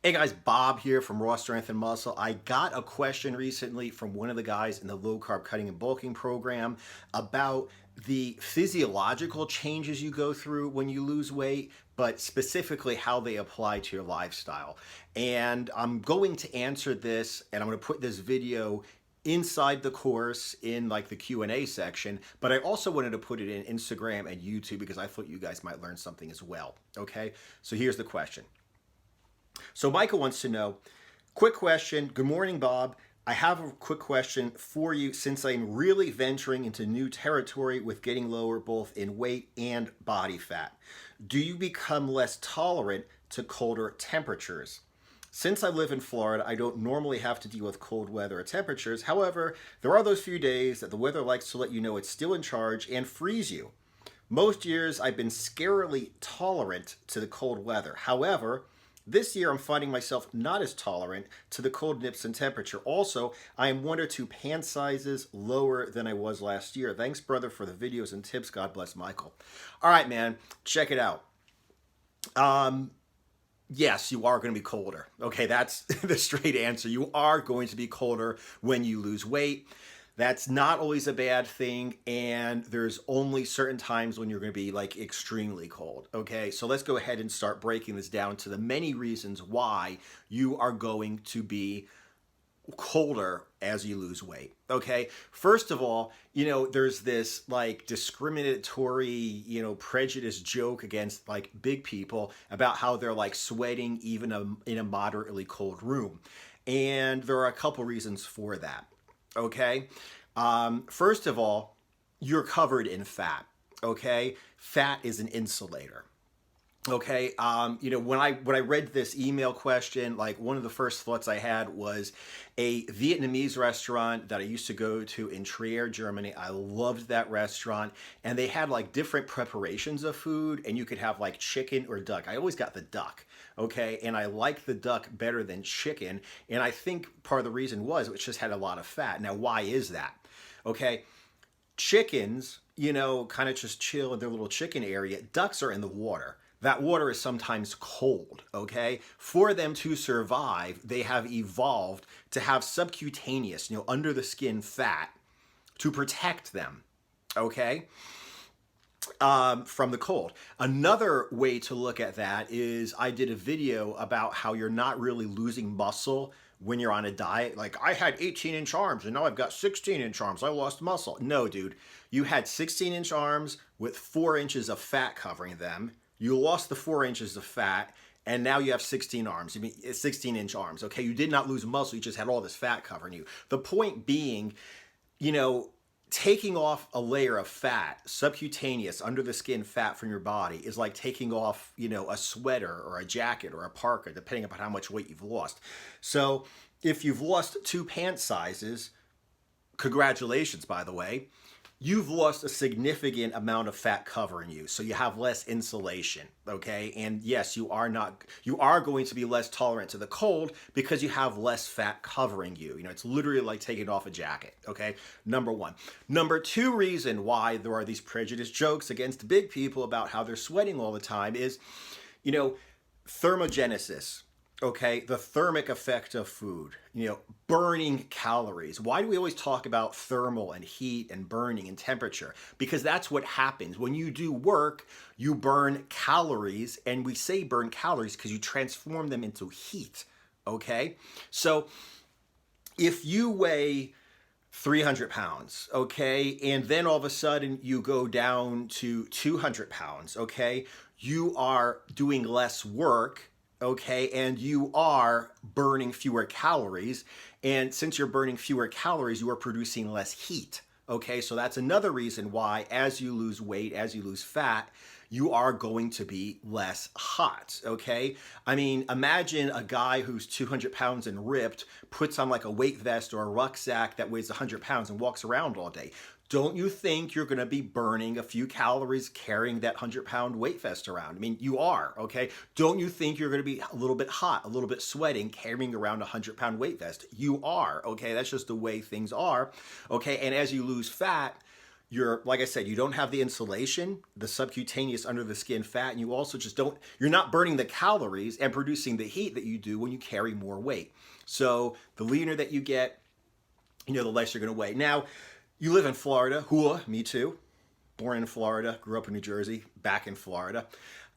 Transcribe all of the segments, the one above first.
Hey guys, Bob here from Raw Strength and Muscle. I got a question recently from one of the guys in the low carb cutting and bulking program about the physiological changes you go through when you lose weight, but specifically how they apply to your lifestyle. And I'm going to answer this, and I'm going to put this video inside the course in like the Q&A section, but I also wanted to put it in Instagram and YouTube because I thought you guys might learn something as well. Okay, so here's the question. So Michael wants to know, quick question. Good morning, Bob. I have a quick question for you since I'm really venturing into new territory with getting lower both in weight and body fat. Do you become less tolerant to colder temperatures? Since I live in Florida, I don't normally have to deal with cold weather or temperatures. However, there are those few days that the weather likes to let you know it's still in charge and freeze you. Most years I've been scarily tolerant to the cold weather. However, this year, I'm finding myself not as tolerant to the cold nips and temperature. Also, I am 1 or 2 pant sizes lower than I was last year. Thanks, brother, for the videos and tips. God bless Michael. All right, man, check it out. Yes, you are going to be colder. Okay, that's the straight answer. You are going to be colder when you lose weight. That's not always a bad thing, and there's only certain times when you're going to be like extremely cold. Okay, so let's go ahead and start breaking this down to the many reasons why you are going to be colder as you lose weight. Okay, first of all, there's this like discriminatory, prejudice joke against like big people about how they're like sweating even in a moderately cold room, and there are a couple reasons for that. Okay, first of all, you're covered in fat. Okay, fat is an insulator. Okay, when I read this email question, like one of the first thoughts I had was a Vietnamese restaurant that I used to go to in Trier, Germany. I loved that restaurant, and they had like different preparations of food, and you could have like chicken or duck. I always got the duck, okay, and I liked the duck better than chicken, and I think part of the reason was it just had a lot of fat. Now, why is that? Okay, chickens, kind of just chill in their little chicken area. Ducks are in the water. That water is sometimes cold, okay? For them to survive, they have evolved to have subcutaneous, under the skin fat to protect them, okay? From the cold. Another way to look at that is I did a video about how you're not really losing muscle when you're on a diet. Like, I had 18-inch arms and now I've got 16-inch arms. I lost muscle. No, dude. You had 16-inch arms with 4 inches of fat covering them. You lost the 4 inches of fat, and now you have 16-inch arms. Okay, you did not lose muscle. You just had all this fat covering you. The point being, taking off a layer of fat, subcutaneous, under the skin fat from your body is like taking off, a sweater or a jacket or a parka, depending upon how much weight you've lost. So if you've lost 2 pant sizes, congratulations, by the way, you've lost a significant amount of fat covering you, so you have less insulation, okay? And yes, you are going to be less tolerant to the cold because you have less fat covering you. It's literally like taking off a jacket, okay? Number one. Number two reason why there are these prejudice jokes against big people about how they're sweating all the time is, thermogenesis. Okay, the thermic effect of food, burning calories. Why do we always talk about thermal and heat and burning and temperature? Because that's what happens. When you do work, you burn calories, and we say burn calories because you transform them into heat, okay? So if you weigh 300 pounds, okay, and then all of a sudden you go down to 200 pounds, okay, you are doing less work, okay, and you are burning fewer calories, and since you're burning fewer calories, you are producing less heat, okay? So that's another reason why as you lose weight, as you lose fat, you are going to be less hot, okay? I mean, imagine a guy who's 200 pounds and ripped, puts on like a weight vest or a rucksack that weighs 100 pounds and walks around all day. Don't you think you're going to be burning a few calories carrying that 100-pound weight vest around? I mean, you are, okay? Don't you think you're going to be a little bit hot, a little bit sweating, carrying around a 100-pound weight vest? You are, okay? That's just the way things are, okay? And as you lose fat, you're, like I said, you don't have the insulation, the subcutaneous under the skin fat, and you also just don't, you're not burning the calories and producing the heat that you do when you carry more weight. So the leaner that you get, the less you're going to weigh. Now, you live in Florida. Hua, me too. Born in Florida, grew up in New Jersey, back in Florida.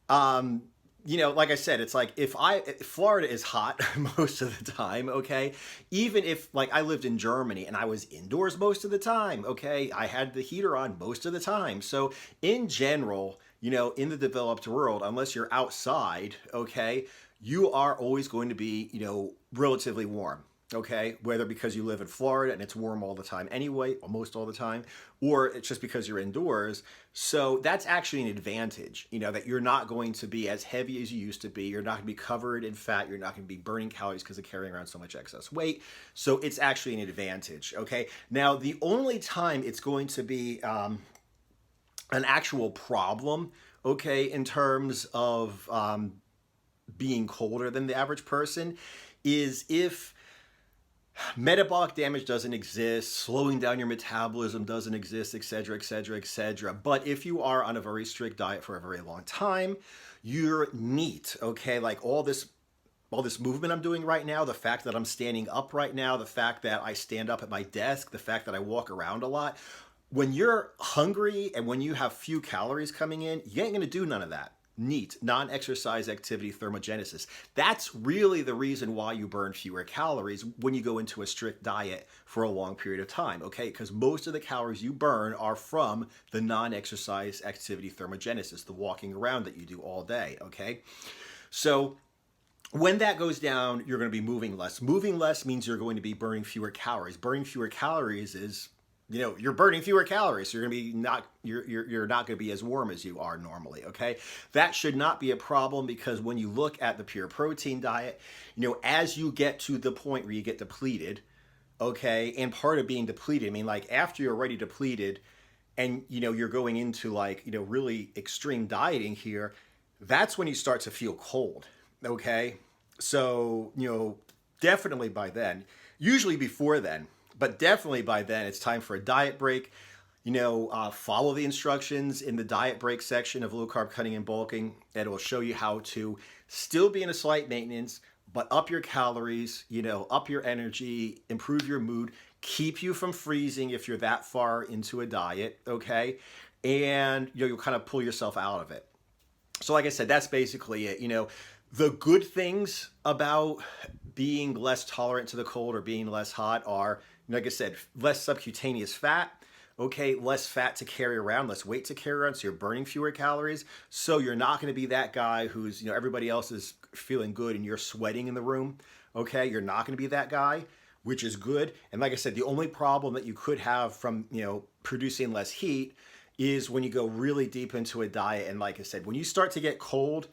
Like I said, it's like if Florida is hot most of the time, okay? Even if like I lived in Germany and I was indoors most of the time, okay? I had the heater on most of the time. So in general, in the developed world, unless you're outside, okay, you are always going to be, relatively warm. Okay, whether because you live in Florida and it's warm all the time anyway, almost all the time, or it's just because you're indoors. So that's actually an advantage, that you're not going to be as heavy as you used to be. You're not going to be covered in fat. You're not going to be burning calories because of carrying around so much excess weight. So it's actually an advantage. Okay, now the only time it's going to be an actual problem, okay, in terms of being colder than the average person is if metabolic damage doesn't exist, slowing down your metabolism doesn't exist, et cetera, et cetera, et cetera. But if you are on a very strict diet for a very long time, you're neat, okay? Like all this movement I'm doing right now, the fact that I'm standing up right now, the fact that I stand up at my desk, the fact that I walk around a lot. When you're hungry and when you have few calories coming in, you ain't gonna do none of that. NEAT, non-exercise activity thermogenesis. That's really the reason why you burn fewer calories when you go into a strict diet for a long period of time, okay? Because most of the calories you burn are from the non-exercise activity thermogenesis, the walking around that you do all day, okay? So when that goes down, you're going to be moving less. Moving less means you're going to be burning fewer calories. Burning fewer calories is you're burning fewer calories. So you're going to be you're not going to be as warm as you are normally, okay? That should not be a problem because when you look at the pure protein diet, as you get to the point where you get depleted, okay? And part of being depleted, I mean, like after you're already depleted and, you're going into like, really extreme dieting here, that's when you start to feel cold, okay? So, definitely by then, usually before then, but definitely by then, it's time for a diet break. Follow the instructions in the diet break section of Low Carb Cutting and Bulking. It will show you how to still be in a slight maintenance, but up your calories, up your energy, improve your mood, keep you from freezing if you're that far into a diet, okay? And you'll kind of pull yourself out of it. So like I said, that's basically it. The good things about being less tolerant to the cold or being less hot are, like I said, less subcutaneous fat, okay, less fat to carry around, less weight to carry around, so you're burning fewer calories. So you're not going to be that guy who's, everybody else is feeling good and you're sweating in the room, okay? You're not going to be that guy, which is good. And like I said, the only problem that you could have from, producing less heat is when you go really deep into a diet. And like I said, when you start to get cold,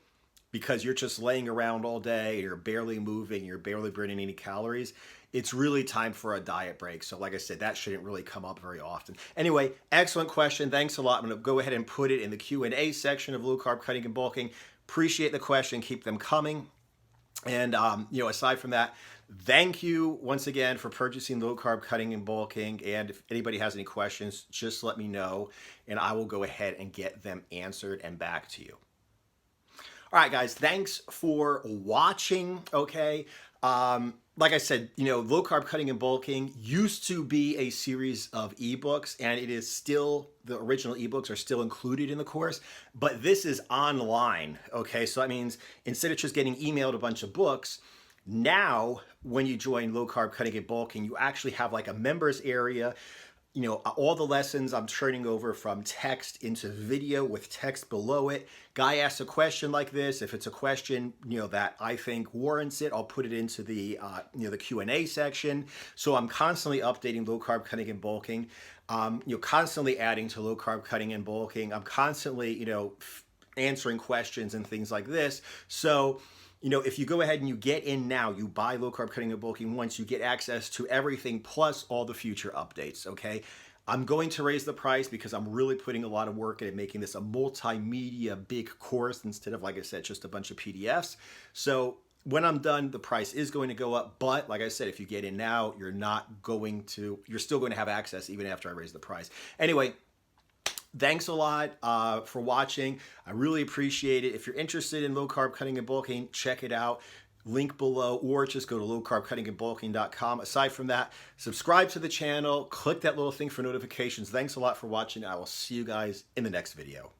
because you're just laying around all day, you're barely moving, you're barely burning any calories, it's really time for a diet break. So like I said, that shouldn't really come up very often. Anyway, excellent question. Thanks a lot. I'm going to go ahead and put it in the Q&A section of Low Carb Cutting and Bulking. Appreciate the question. Keep them coming. And, aside from that, thank you once again for purchasing Low Carb Cutting and Bulking. And if anybody has any questions, just let me know and I will go ahead and get them answered and back to you. All right, guys, thanks for watching, okay? Like I said, Low Carb Cutting and Bulking used to be a series of ebooks, and it is still, the original ebooks are still included in the course, but this is online, okay? So that means instead of just getting emailed a bunch of books, now when you join Low Carb Cutting and Bulking, you actually have like a members area. All the lessons I'm turning over from text into video with text below it. Guy asks a question like this. If it's a question, that I think warrants it, I'll put it into the, the Q&A section. So I'm constantly updating Low Carb Cutting and Bulking. Constantly adding to Low Carb Cutting and Bulking. I'm constantly, answering questions and things like this. So, if you go ahead and you get in now, you buy Low Carb Cutting and Bulking once, you get access to everything plus all the future updates, okay? I'm going to raise the price because I'm really putting a lot of work into making this a multimedia big course instead of, like I said, just a bunch of PDFs. So when I'm done, the price is going to go up. But like I said, if you get in now, you're still going to have access even after I raise the price. Anyway, Thanks a lot for watching. I really appreciate it. If you're interested in low carb cutting and bulking, check it out. Link below, or just go to lowcarbcuttingandbulking.com. Aside from that, subscribe to the channel, click that little thing for notifications. Thanks a lot for watching. I will see you guys in the next video.